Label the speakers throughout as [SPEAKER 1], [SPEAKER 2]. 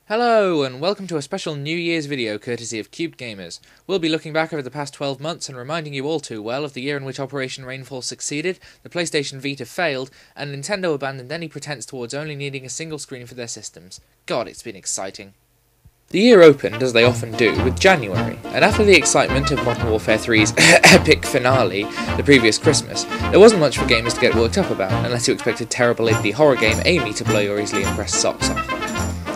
[SPEAKER 1] Hello, and welcome to a special New Year's video courtesy of Cubed Gamers. We'll be looking back over the past 12 months and reminding you all too well of the year in which Operation Rainfall succeeded, the PlayStation Vita failed, and Nintendo abandoned any pretense towards only needing a single screen for their systems. God, it's been exciting. The year opened, as they often do, with January, and after the excitement of Modern Warfare 3's epic finale the previous Christmas, there wasn't much for gamers to get worked up about, unless you expected terrible indie horror game Amy to blow your easily impressed socks off.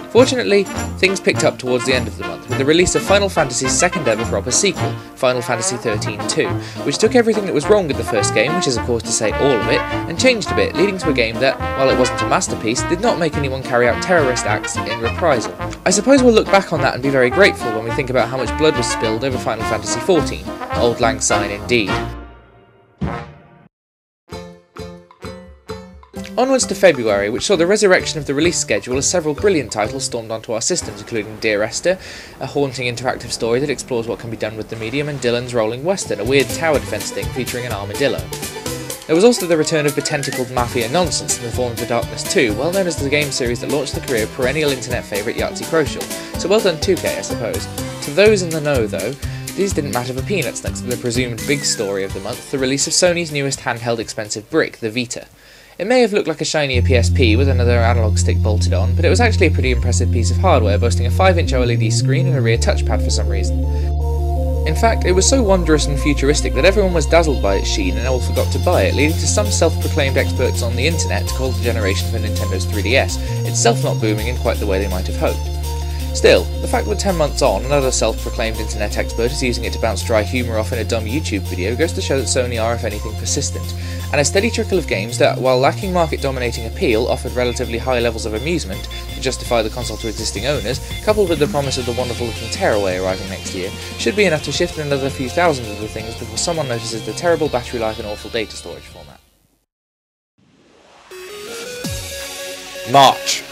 [SPEAKER 1] Fortunately, things picked up towards the end of the month, with the release of Final Fantasy's second ever proper sequel, Final Fantasy XIII-2, which took everything that was wrong with the first game, which is of course to say all of it, and changed a bit, leading to a game that, while it wasn't a masterpiece, did not make anyone carry out terrorist acts in reprisal. I suppose we'll look back on that and be very grateful when we think about how much blood was spilled over Final Fantasy XIV. Auld Lang Syne indeed. Onwards to February, which saw the resurrection of the release schedule as several brilliant titles stormed onto our systems, including Dear Esther, a haunting interactive story that explores what can be done with the medium, and Dylan's Rolling Western, a weird tower defense thing featuring an armadillo. There was also the return of betentacled mafia nonsense in the form of The Darkness 2, well known as the game series that launched the career of perennial internet favourite Yahtzee Crocial, so well done 2K I suppose. To those in the know though, these didn't matter for peanuts next to the presumed big story of the month, the release of Sony's newest handheld expensive brick, the Vita. It may have looked like a shinier PSP with another analog stick bolted on, but it was actually a pretty impressive piece of hardware, boasting a 5-inch OLED screen and a rear touchpad for some reason. In fact, it was so wondrous and futuristic that everyone was dazzled by its sheen and all forgot to buy it, leading to some self-proclaimed experts on the internet to call the generation for Nintendo's 3DS, itself not booming in quite the way they might have hoped. Still, the fact that 10 months on, another self-proclaimed internet expert is using it to bounce dry humour off in a dumb YouTube video goes to show that Sony are, if anything, persistent, and a steady trickle of games that, while lacking market-dominating appeal, offered relatively high levels of amusement to justify the console to existing owners, coupled with the promise of the wonderful-looking Tearaway arriving next year, should be enough to shift another few thousand of the things before someone notices the terrible battery life and awful data storage format. March.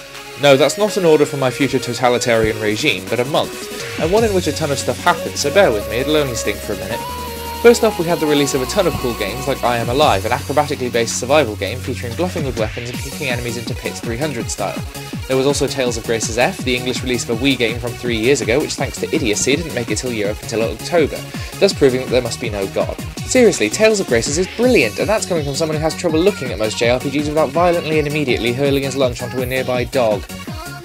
[SPEAKER 1] No, that's not an order for my future totalitarian regime, but a month, and one in which a ton of stuff happens, so bear with me, it'll only sting for a minute. First off, we had the release of a ton of cool games like I Am Alive, an acrobatically based survival game featuring bluffing with weapons and kicking enemies into pits 300 style. There was also Tales of Grace's F, the English release of a Wii game from 3 years ago, which thanks to idiocy didn't make it till Europe until October, thus proving that there must be no god. Seriously, Tales of Grace's is brilliant, and that's coming from someone who has trouble looking at most JRPGs without violently and immediately hurling his lunch onto a nearby dog.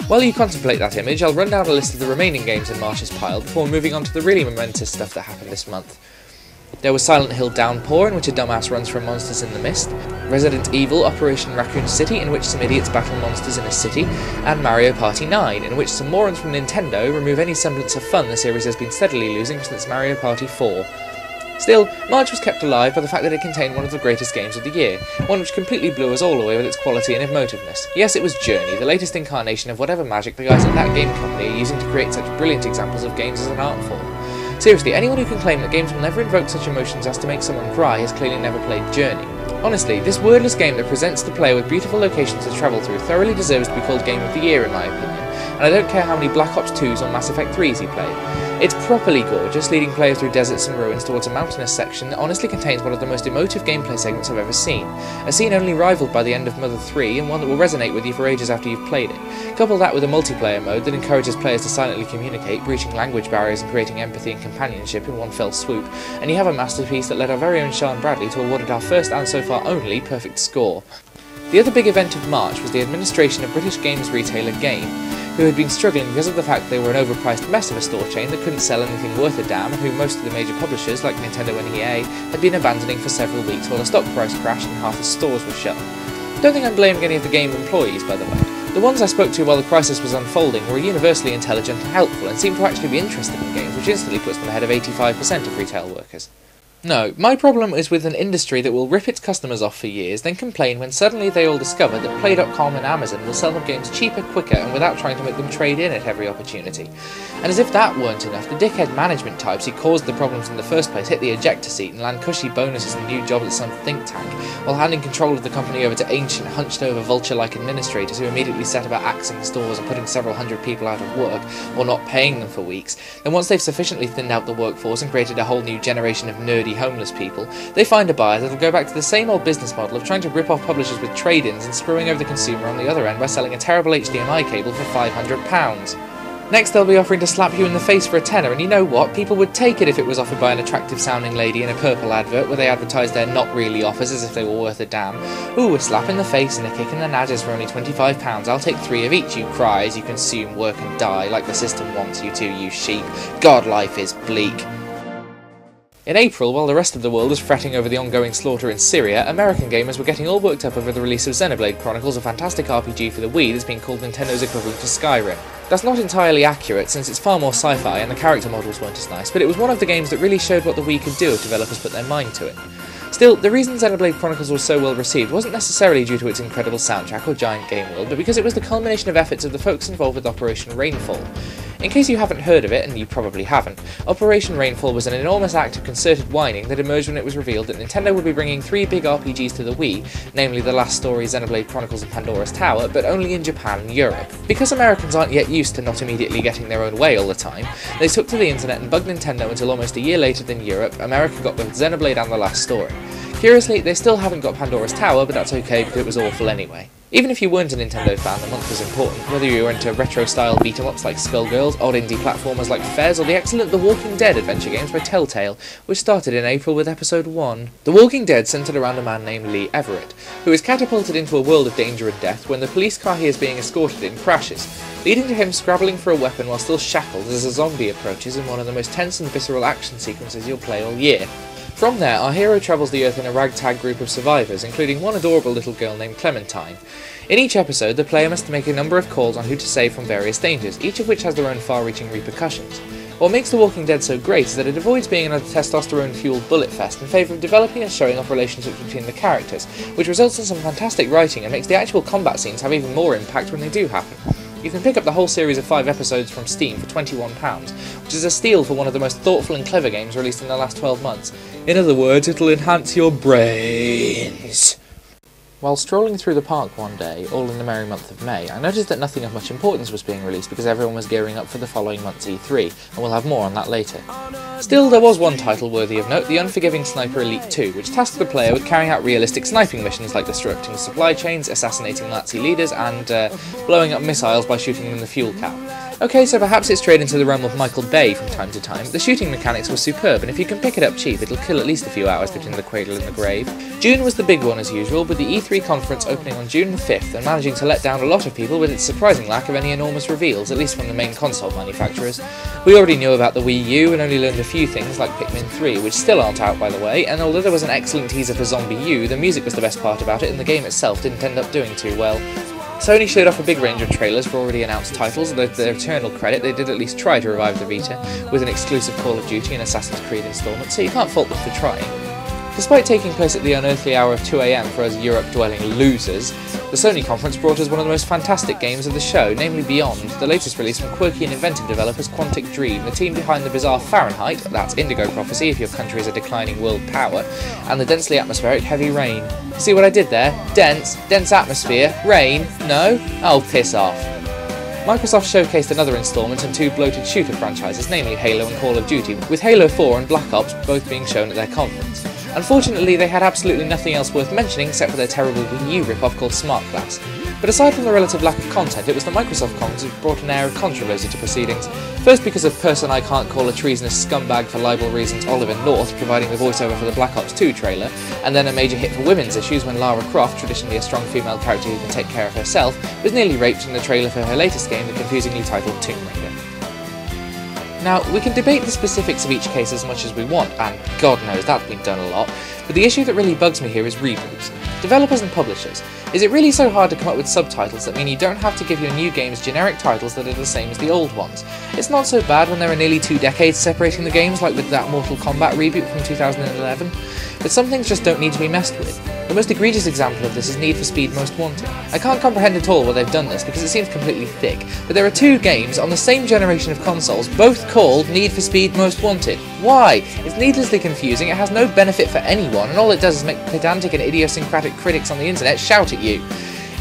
[SPEAKER 1] While you contemplate that image, I'll run down a list of the remaining games in March's pile before moving on to the really momentous stuff that happened this month. There was Silent Hill Downpour, in which a dumbass runs from monsters in the mist, Resident Evil Operation Raccoon City, in which some idiots battle monsters in a city, and Mario Party 9, in which some morons from Nintendo remove any semblance of fun the series has been steadily losing since Mario Party 4. Still, March was kept alive by the fact that it contained one of the greatest games of the year, one which completely blew us all away with its quality and emotiveness. Yes, it was Journey, the latest incarnation of whatever magic the guys at that game company are using to create such brilliant examples of games as an art form. Seriously, anyone who can claim that games will never invoke such emotions as to make someone cry has clearly never played Journey. Honestly, this wordless game that presents the player with beautiful locations to travel through thoroughly deserves to be called Game of the Year in my opinion, and I don't care how many Black Ops 2s or Mass Effect 3s you play. It's properly gorgeous, leading players through deserts and ruins towards a mountainous section that honestly contains one of the most emotive gameplay segments I've ever seen, a scene only rivaled by the end of Mother 3 and one that will resonate with you for ages after you've played it. Couple that with a multiplayer mode that encourages players to silently communicate, breaching language barriers and creating empathy and companionship in one fell swoop, and you have a masterpiece that led our very own Sean Bradley to award it our first and so far only perfect score. The other big event of March was the administration of British games retailer Game, who had been struggling because of the fact they were an overpriced mess of a store chain that couldn't sell anything worth a damn, and who most of the major publishers, like Nintendo and EA, had been abandoning for several weeks while the stock price crashed and half the stores were shut. Don't think I'm blaming any of the Game employees, by the way. The ones I spoke to while the crisis was unfolding were universally intelligent and helpful, and seemed to actually be interested in games, which instantly puts them ahead of 85% of retail workers. No, my problem is with an industry that will rip its customers off for years, then complain when suddenly they all discover that Play.com and Amazon will sell them games cheaper, quicker, and without trying to make them trade in at every opportunity. And as if that weren't enough, the dickhead management types who caused the problems in the first place hit the ejector seat and land cushy bonuses and new jobs at some think tank, while handing control of the company over to ancient, hunched-over vulture-like administrators who immediately set about axing stores and putting several hundred people out of work, or not paying them for weeks. Then once they've sufficiently thinned out the workforce and created a whole new generation of nerdy homeless people, they find a buyer that'll go back to the same old business model of trying to rip off publishers with trade-ins and screwing over the consumer on the other end by selling a terrible HDMI cable for £500. Next they'll be offering to slap you in the face for a tenner, and you know what? People would take it if it was offered by an attractive sounding lady in a purple advert where they advertised their not really offers as if they were worth a damn. Ooh, a slap in the face and a kick in the nadders for only £25, I'll take 3 of each, you cry as you consume, work and die like the system wants you to, you sheep. God, life is bleak. In April, while the rest of the world was fretting over the ongoing slaughter in Syria, American gamers were getting all worked up over the release of Xenoblade Chronicles, a fantastic RPG for the Wii that's been called Nintendo's equivalent to Skyrim. That's not entirely accurate, since it's far more sci-fi and the character models weren't as nice, but it was one of the games that really showed what the Wii could do if developers put their mind to it. Still, the reason Xenoblade Chronicles was so well received wasn't necessarily due to its incredible soundtrack or giant game world, but because it was the culmination of efforts of the folks involved with Operation Rainfall. In case you haven't heard of it, and you probably haven't, Operation Rainfall was an enormous act of concerted whining that emerged when it was revealed that Nintendo would be bringing 3 big RPGs to the Wii, namely The Last Story, Xenoblade Chronicles and Pandora's Tower, but only in Japan and Europe. Because Americans aren't yet used to not immediately getting their own way all the time, they took to the internet and bugged Nintendo until almost a year later than Europe, America got both Xenoblade and The Last Story. Curiously, they still haven't got Pandora's Tower, but that's okay because it was awful anyway. Even if you weren't a Nintendo fan, the month was important, whether you were into retro-style beat-em-ups like Skullgirls, odd indie platformers like Fez, or the excellent The Walking Dead adventure games by Telltale, which started in April with Episode 1. The Walking Dead centred around a man named Lee Everett, who is catapulted into a world of danger and death when the police car he is being escorted in crashes, leading to him scrabbling for a weapon while still shackled as a zombie approaches in one of the most tense and visceral action sequences you'll play all year. From there, our hero travels the Earth in a ragtag group of survivors, including one adorable little girl named Clementine. In each episode, the player must make a number of calls on who to save from various dangers, each of which has their own far-reaching repercussions. What makes The Walking Dead so great is that it avoids being another testosterone-fueled bullet fest in favour of developing and showing off relationships between the characters, which results in some fantastic writing and makes the actual combat scenes have even more impact when they do happen. You can pick up the whole series of 5 episodes from Steam for £21, which is a steal for one of the most thoughtful and clever games released in the last 12 months. In other words, it'll enhance your brains. While strolling through the park one day, all in the merry month of May, I noticed that nothing of much importance was being released because everyone was gearing up for the following month's E3, and we'll have more on that later. Still, there was one title worthy of note, The Unforgiving Sniper Elite 2, which tasked the player with carrying out realistic sniping missions like disrupting supply chains, assassinating Nazi leaders, and blowing up missiles by shooting them in the fuel cap. Okay, so perhaps it's strayed into the realm of Michael Bay from time to time, but the shooting mechanics were superb, and if you can pick it up cheap, it'll kill at least a few hours between the cradle and the grave. June was the big one as usual, with the E3 conference opening on June the 5th and managing to let down a lot of people with its surprising lack of any enormous reveals, at least from the main console manufacturers. We already knew about the Wii U and only learned a few things like Pikmin 3, which still aren't out by the way, and although there was an excellent teaser for Zombie U, the music was the best part about it and the game itself didn't end up doing too well. Sony showed off a big range of trailers for already announced titles, and to their eternal credit, they did at least try to revive the Vita, with an exclusive Call of Duty and Assassin's Creed installment, so you can't fault them for trying. Despite taking place at the unearthly hour of 2 AM for us Europe-dwelling losers, the Sony conference brought us one of the most fantastic games of the show, namely Beyond, the latest release from quirky and inventive developers Quantic Dream, the team behind the bizarre Fahrenheit, that's Indigo Prophecy if your country is a declining world power, and the densely atmospheric Heavy Rain. See what I did there? Dense atmosphere, rain, no? Oh, piss off. Microsoft showcased another installment in 2 bloated shooter franchises, namely Halo and Call of Duty, with Halo 4 and Black Ops both being shown at their conference. Unfortunately, they had absolutely nothing else worth mentioning except for their terrible Wii U rip-off called Smart Glass. But aside from the relative lack of content, it was the Microsoft conference which brought an air of controversy to proceedings. First because of person I can't call a treasonous scumbag for libel reasons Oliver North providing the voiceover for the Black Ops 2 trailer, and then a major hit for women's issues when Lara Croft, traditionally a strong female character who can take care of herself, was nearly raped in the trailer for her latest game, the confusingly titled Tomb Raider. Now, we can debate the specifics of each case as much as we want, and God knows that's been done a lot, but the issue that really bugs me here is reboots. Developers and publishers. Is it really so hard to come up with subtitles that mean you don't have to give your new games generic titles that are the same as the old ones? It's not so bad when there are nearly 2 decades separating the games, like with that Mortal Kombat reboot from 2011, but some things just don't need to be messed with. The most egregious example of this is Need for Speed Most Wanted. I can't comprehend at all why they've done this because it seems completely thick, but there are 2 games on the same generation of consoles, both called Need for Speed Most Wanted. Why? It's needlessly confusing, it has no benefit for anyone, and all it does is make pedantic and idiosyncratic critics on the internet shout at you.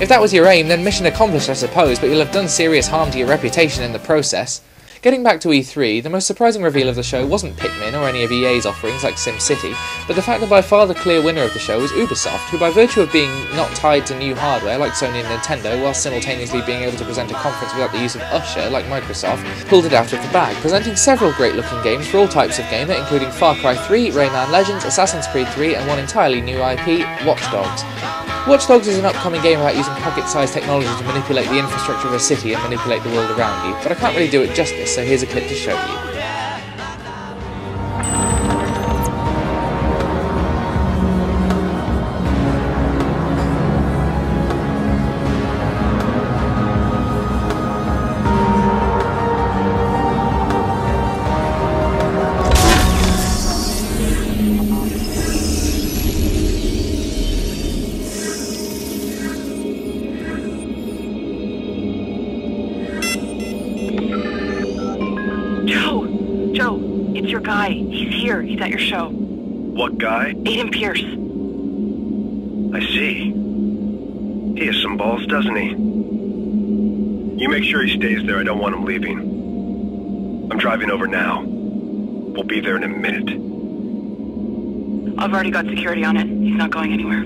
[SPEAKER 1] If that was your aim, then mission accomplished I suppose, but you'll have done serious harm to your reputation in the process. Getting back to E3, the most surprising reveal of the show wasn't Pikmin or any of EA's offerings like SimCity, but the fact that by far the clear winner of the show was Ubisoft, who by virtue of being not tied to new hardware like Sony and Nintendo, while simultaneously being able to present a conference without the use of Usher like Microsoft, pulled it out of the bag, presenting several great looking games for all types of gamer, including Far Cry 3, Rayman Legends, Assassin's Creed 3, and one entirely new IP, Watch Dogs. Watch Dogs is an upcoming game about using pocket-sized technology to manipulate the infrastructure of a city and manipulate the world around you, but I can't really do it justice, so here's a clip to show you.
[SPEAKER 2] Joe, it's your guy. He's here. He's at your show.
[SPEAKER 3] What guy?
[SPEAKER 2] Aiden Pierce.
[SPEAKER 3] I see. He has some balls, doesn't he? You make sure he stays there. I don't want him leaving. I'm driving over now. We'll be there in a minute.
[SPEAKER 2] I've already got security on it. He's not going anywhere.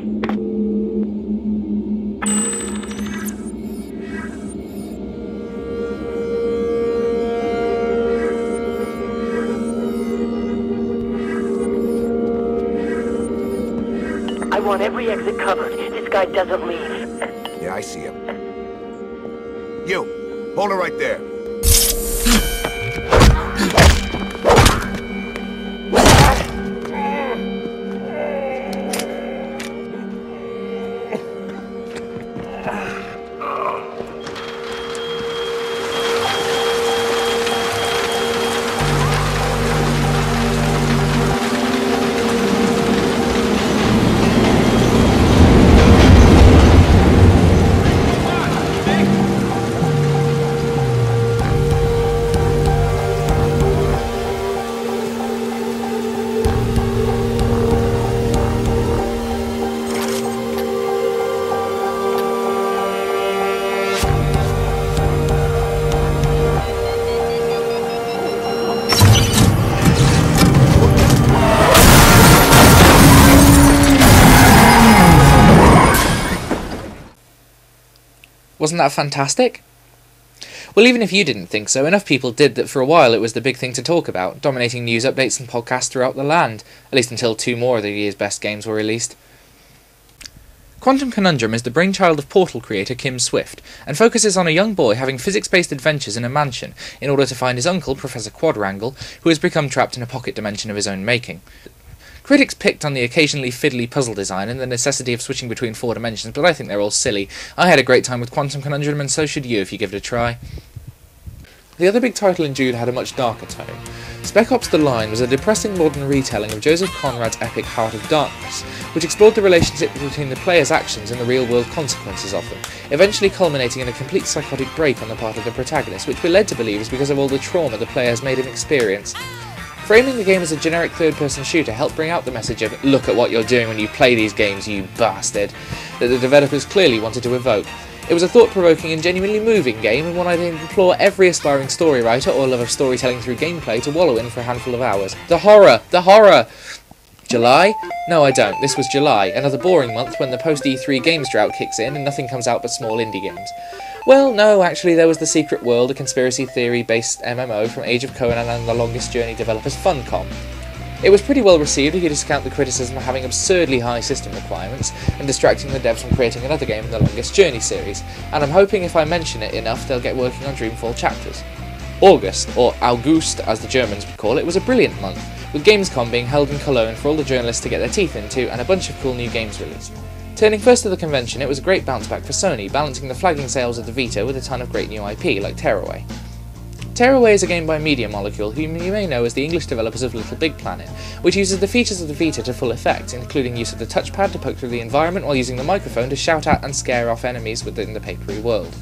[SPEAKER 2] I want every exit covered. This guy doesn't leave.
[SPEAKER 4] Yeah, I see him. You, hold it right there.
[SPEAKER 1] Wasn't that fantastic? Well, even if you didn't think so, enough people did that for a while it was the big thing to talk about, dominating news updates and podcasts throughout the land, at least until 2 more of the year's best games were released. Quantum Conundrum is the brainchild of Portal creator Kim Swift, and focuses on a young boy having physics-based adventures in a mansion in order to find his uncle, Professor Quadrangle, who has become trapped in a pocket dimension of his own making. Critics picked on the occasionally fiddly puzzle design and the necessity of switching between 4 dimensions, but I think they're all silly. I had a great time with Quantum Conundrum, and so should you if you give it a try. The other big title in June had a much darker tone. Spec Ops: The Line was a depressing modern retelling of Joseph Conrad's epic Heart of Darkness, which explored the relationship between the player's actions and the real-world consequences of them, eventually culminating in a complete psychotic break on the part of the protagonist, which we're led to believe is because of all the trauma the player has made him experience. Framing the game as a generic third-person shooter helped bring out the message of "look at what you're doing when you play these games, you bastard," that the developers clearly wanted to evoke. It was a thought-provoking and genuinely moving game, and one I'd implore every aspiring story writer or lover of storytelling through gameplay to wallow in for a handful of hours. The horror! The horror! July? No, I don't. This was July, another boring month when the post-E3 games drought kicks in and nothing comes out but small indie games. Well, no, actually there was The Secret World, a conspiracy theory-based MMO from Age of Conan and The Longest Journey developers Funcom. It was pretty well received if you discount the criticism of having absurdly high system requirements and distracting the devs from creating another game in the Longest Journey series, and I'm hoping if I mention it enough they'll get working on Dreamfall chapters. August, or August as the Germans would call it, was a brilliant month, with Gamescom being held in Cologne for all the journalists to get their teeth into and a bunch of cool new games released. Turning first to the convention, it was a great bounce back for Sony, balancing the flagging sales of the Vita with a ton of great new IP, like Tearaway. Tearaway is a game by Media Molecule, whom you may know as the English developers of Little Big Planet, which uses the features of the Vita to full effect, including use of the touchpad to poke through the environment while using the microphone to shout at and scare off enemies within the papery world.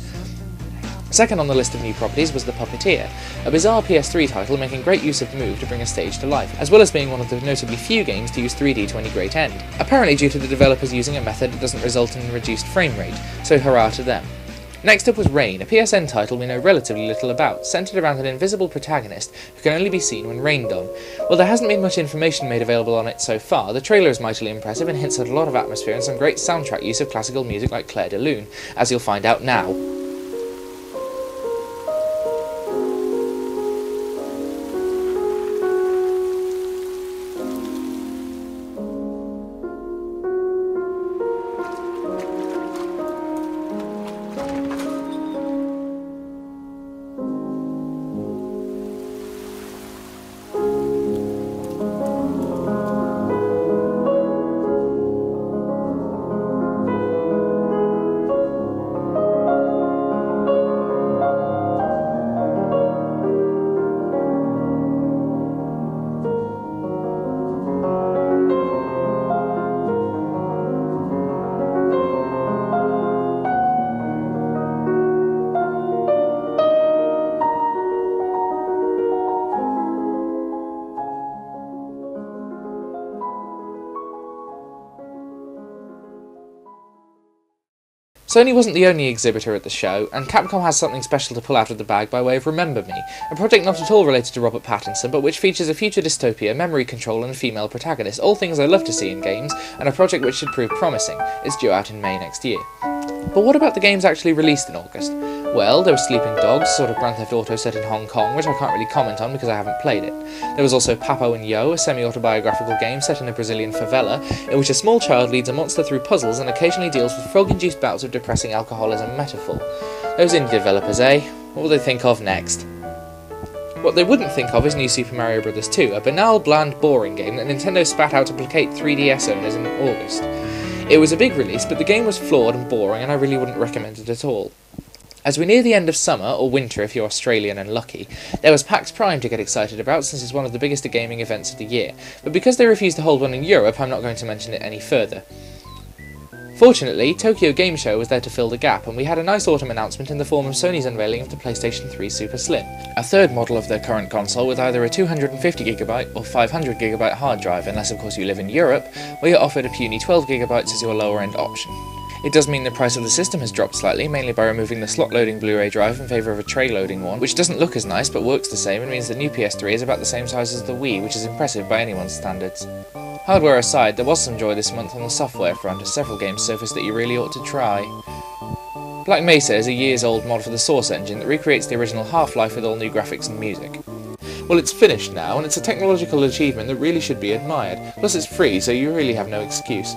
[SPEAKER 1] Second on the list of new properties was The Puppeteer, a bizarre PS3 title making great use of Move to bring a stage to life, as well as being one of the notably few games to use 3D to any great end, apparently due to the developers using a method that doesn't result in reduced frame rate, so hurrah to them. Next up was Rain, a PSN title we know relatively little about, centred around an invisible protagonist who can only be seen when rained on. While there hasn't been much information made available on it so far, the trailer is mightily impressive and hints at a lot of atmosphere and some great soundtrack use of classical music like Clair de Lune, as you'll find out now. Sony wasn't the only exhibitor at the show, and Capcom has something special to pull out of the bag by way of Remember Me, a project not at all related to Robert Pattinson, but which features a future dystopia, memory control and a female protagonist, all things I love to see in games, and a project which should prove promising. It's due out in May next year. But what about the games actually released in August? Well, there was Sleeping Dogs, sort of Grand Theft Auto set in Hong Kong, which I can't really comment on because I haven't played it. There was also Papo and Yo, a semi-autobiographical game set in a Brazilian favela, in which a small child leads a monster through puzzles and occasionally deals with frog-induced bouts of depressing alcoholism metaphor. Those indie developers, eh? What will they think of next? What they wouldn't think of is New Super Mario Bros. 2, a banal, bland, boring game that Nintendo spat out to placate 3DS owners in August. It was a big release, but the game was flawed and boring, and I really wouldn't recommend it at all. As we near the end of summer, or winter if you're Australian and lucky, there was PAX Prime to get excited about since it's one of the biggest gaming events of the year, but because they refused to hold one in Europe, I'm not going to mention it any further. Fortunately, Tokyo Game Show was there to fill the gap, and we had a nice autumn announcement in the form of Sony's unveiling of the PlayStation 3 Super Slim, a third model of their current console with either a 250GB or 500GB hard drive, unless of course you live in Europe, where you're offered a puny 12GB as your lower end option. It does mean the price of the system has dropped slightly, mainly by removing the slot-loading Blu-ray drive in favour of a tray-loading one, which doesn't look as nice but works the same and means the new PS3 is about the same size as the Wii, which is impressive by anyone's standards. Hardware aside, there was some joy this month on the software front as several games surfaced that you really ought to try. Black Mesa is a years-old mod for the Source engine that recreates the original Half-Life with all new graphics and music. Well, it's finished now, and it's a technological achievement that really should be admired, plus it's free, so you really have no excuse.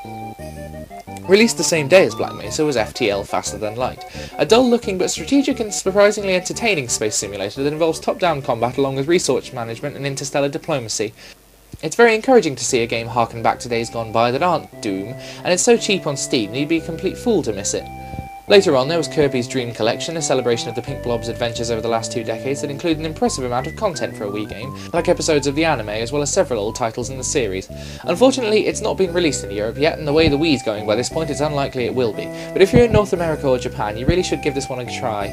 [SPEAKER 1] Released the same day as Black Mesa was FTL Faster Than Light, a dull-looking but strategic and surprisingly entertaining space simulator that involves top-down combat along with resource management and interstellar diplomacy. It's very encouraging to see a game harken back to days gone by that aren't Doom, and it's so cheap on Steam that you'd be a complete fool to miss it. Later on there was Kirby's Dream Collection, a celebration of the Pink Blob's adventures over the last 2 decades that included an impressive amount of content for a Wii game, like episodes of the anime as well as several old titles in the series. Unfortunately, it's not been released in Europe yet, and the way the Wii's going by this point, it's unlikely it will be, but if you're in North America or Japan, you really should give this one a try.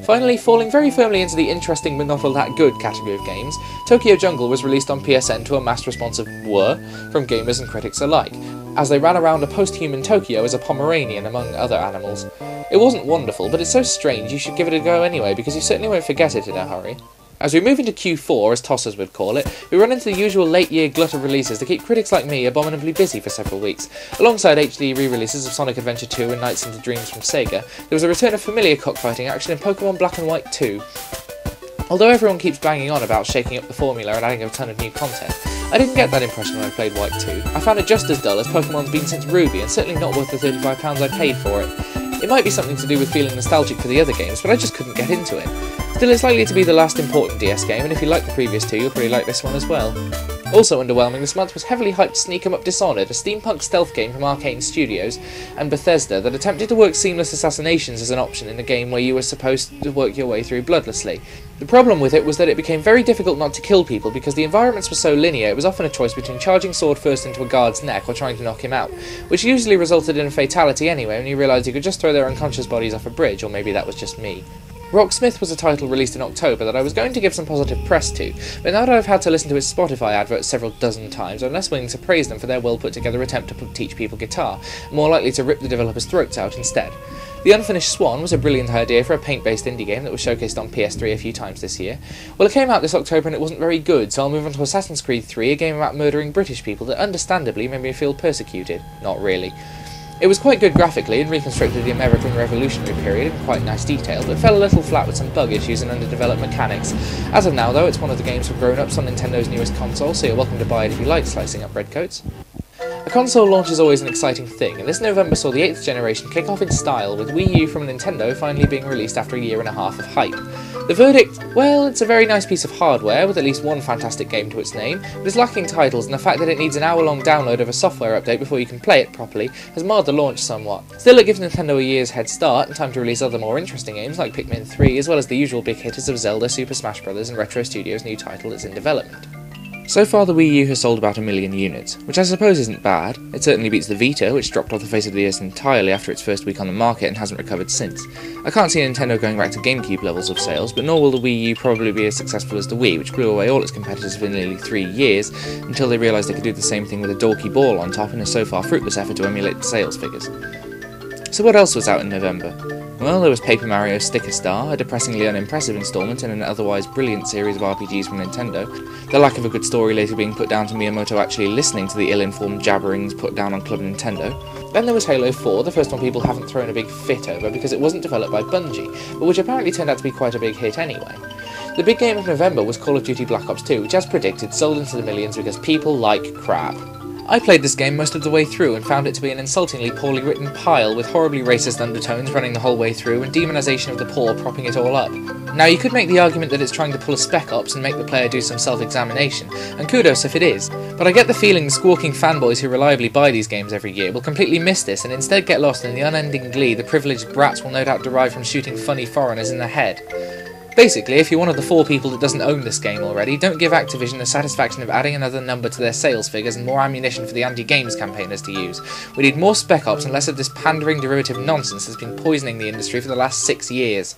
[SPEAKER 1] Finally, falling very firmly into the interesting but not all that good category of games, Tokyo Jungle was released on PSN to a mass response of "whir" from gamers and critics alike, as they ran around a post-human Tokyo as a Pomeranian among other animals. It wasn't wonderful, but it's so strange you should give it a go anyway, because you certainly won't forget it in a hurry. As we move into Q4, as tossers would call it, we run into the usual late-year glut of releases that keep critics like me abominably busy for several weeks. Alongside HD re-releases of Sonic Adventure 2 and Nights into Dreams from Sega, there was a return of familiar cockfighting action in Pokemon Black and White 2. Although everyone keeps banging on about shaking up the formula and adding a ton of new content, I didn't get that impression when I played White 2. I found it just as dull as Pokemon's been since Ruby, and certainly not worth the £35 I paid for it. It might be something to do with feeling nostalgic for the other games, but I just couldn't get into it. Still, it's likely to be the last important DS game, and if you like the previous two, you'll probably like this one as well. Also underwhelming this month was heavily hyped Sneak 'em Up Dishonored, a steampunk stealth game from Arcane Studios and Bethesda that attempted to work seamless assassinations as an option in a game where you were supposed to work your way through bloodlessly. The problem with it was that it became very difficult not to kill people because the environments were so linear it was often a choice between charging sword first into a guard's neck or trying to knock him out, which usually resulted in a fatality anyway when you realised you could just throw their unconscious bodies off a bridge, or maybe that was just me. Rocksmith was a title released in October that I was going to give some positive press to, but now that I've had to listen to its Spotify adverts several dozen times, I'm less willing to praise them for their well put together attempt to teach people guitar, and more likely to rip the developers' throats out instead. The Unfinished Swan was a brilliant idea for a paint-based indie game that was showcased on PS3 a few times this year. Well, it came out this October and it wasn't very good, so I'll move on to Assassin's Creed 3, a game about murdering British people that understandably made me feel persecuted. Not really. It was quite good graphically and reconstructed the American Revolutionary period in quite nice detail, but fell a little flat with some bug issues and underdeveloped mechanics. As of now, though, it's one of the games for grown-ups on Nintendo's newest console, so you're welcome to buy it if you like slicing up redcoats. A console launch is always an exciting thing, and this November saw the 8th generation kick off in style, with Wii U from Nintendo finally being released after a year and a half of hype. The verdict? Well, it's a very nice piece of hardware, with at least one fantastic game to its name, but is lacking titles, and the fact that it needs an hour-long download of a software update before you can play it properly has marred the launch somewhat. Still, it gives Nintendo a year's head start, and time to release other more interesting games like Pikmin 3, as well as the usual big hitters of Zelda, Super Smash Bros. And Retro Studios' new title that's in development. So far the Wii U has sold about 1 million units, which I suppose isn't bad. It certainly beats the Vita, which dropped off the face of the earth entirely after its first week on the market and hasn't recovered since. I can't see Nintendo going back to GameCube levels of sales, but nor will the Wii U probably be as successful as the Wii, which blew away all its competitors for nearly 3 years, until they realised they could do the same thing with a dorky ball on top in a so far fruitless effort to emulate the sales figures. So what else was out in November? Well, there was Paper Mario Sticker Star, a depressingly unimpressive instalment in an otherwise brilliant series of RPGs from Nintendo, the lack of a good story later being put down to Miyamoto actually listening to the ill-informed jabberings put down on Club Nintendo. Then there was Halo 4, the first one people haven't thrown a big fit over because it wasn't developed by Bungie, but which apparently turned out to be quite a big hit anyway. The big game of November was Call of Duty Black Ops 2, which as predicted sold into the millions because people like crap. I played this game most of the way through and found it to be an insultingly poorly written pile with horribly racist undertones running the whole way through and demonisation of the poor propping it all up. Now you could make the argument that it's trying to pull a Spec Ops and make the player do some self-examination, and kudos if it is, but I get the feeling the squawking fanboys who reliably buy these games every year will completely miss this and instead get lost in the unending glee the privileged brats will no doubt derive from shooting funny foreigners in the head. Basically, if you're one of the 4 people that doesn't own this game already, don't give Activision the satisfaction of adding another number to their sales figures and more ammunition for the anti-games campaigners to use. We need more Spec Ops and less of this pandering derivative nonsense that's been poisoning the industry for the last 6 years.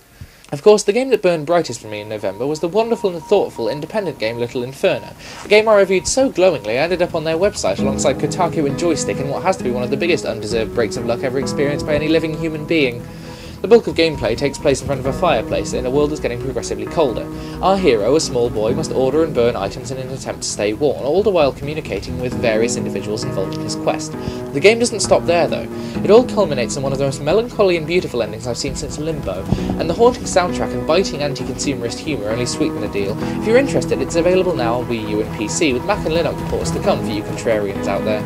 [SPEAKER 1] Of course, the game that burned brightest for me in November was the wonderful and thoughtful independent game Little Inferno, a game I reviewed so glowingly I ended up on their website alongside Kotaku and Joystick in what has to be one of the biggest undeserved breaks of luck ever experienced by any living human being. The bulk of gameplay takes place in front of a fireplace in a world that's getting progressively colder. Our hero, a small boy, must order and burn items in an attempt to stay warm, all the while communicating with various individuals involved in his quest. The game doesn't stop there though. It all culminates in one of the most melancholy and beautiful endings I've seen since Limbo, and the haunting soundtrack and biting anti-consumerist humour only sweeten the deal. If you're interested, it's available now on Wii U and PC, with Mac and Linux ports to come for you contrarians out there.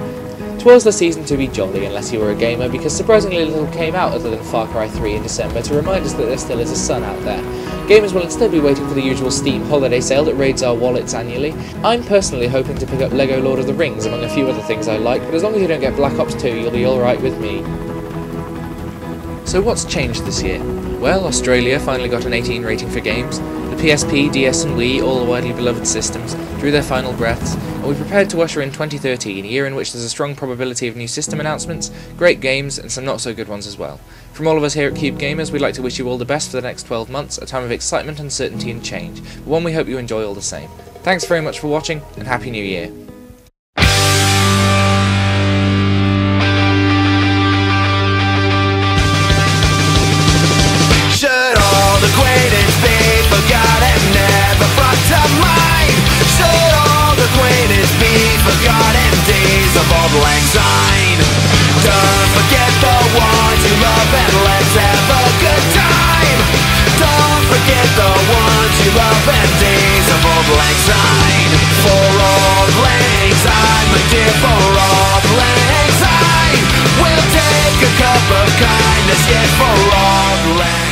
[SPEAKER 1] 'Twas the season to be jolly unless you were a gamer, because surprisingly little came out other than Far Cry 3 in December to remind us that there still is a sun out there. Gamers will instead be waiting for the usual Steam holiday sale that raids our wallets annually. I'm personally hoping to pick up LEGO Lord of the Rings among a few other things I like, but as long as you don't get Black Ops 2 you'll be alright with me. So what's changed this year? Well, Australia finally got an 18 rating for games, the PSP, DS and Wii, all widely beloved systems, drew their final breaths, and we prepared to usher in 2013, a year in which there's a strong probability of new system announcements, great games, and some not so good ones as well. From all of us here at Cube Gamers, we'd like to wish you all the best for the next 12 months, a time of excitement, uncertainty and change, but one we hope you enjoy all the same. Thanks very much for watching, and Happy New Year.
[SPEAKER 5] Should all acquaintance be forgotten, never brought to mind? Should all acquaintance be forgotten, days of old lang syne? Don't forget the ones you love and let's have a good time. Don't forget the ones you love and days of old lang syne. For old lang syne, my dear, for old lang syne, we'll take a cup of kindness, yet for old lang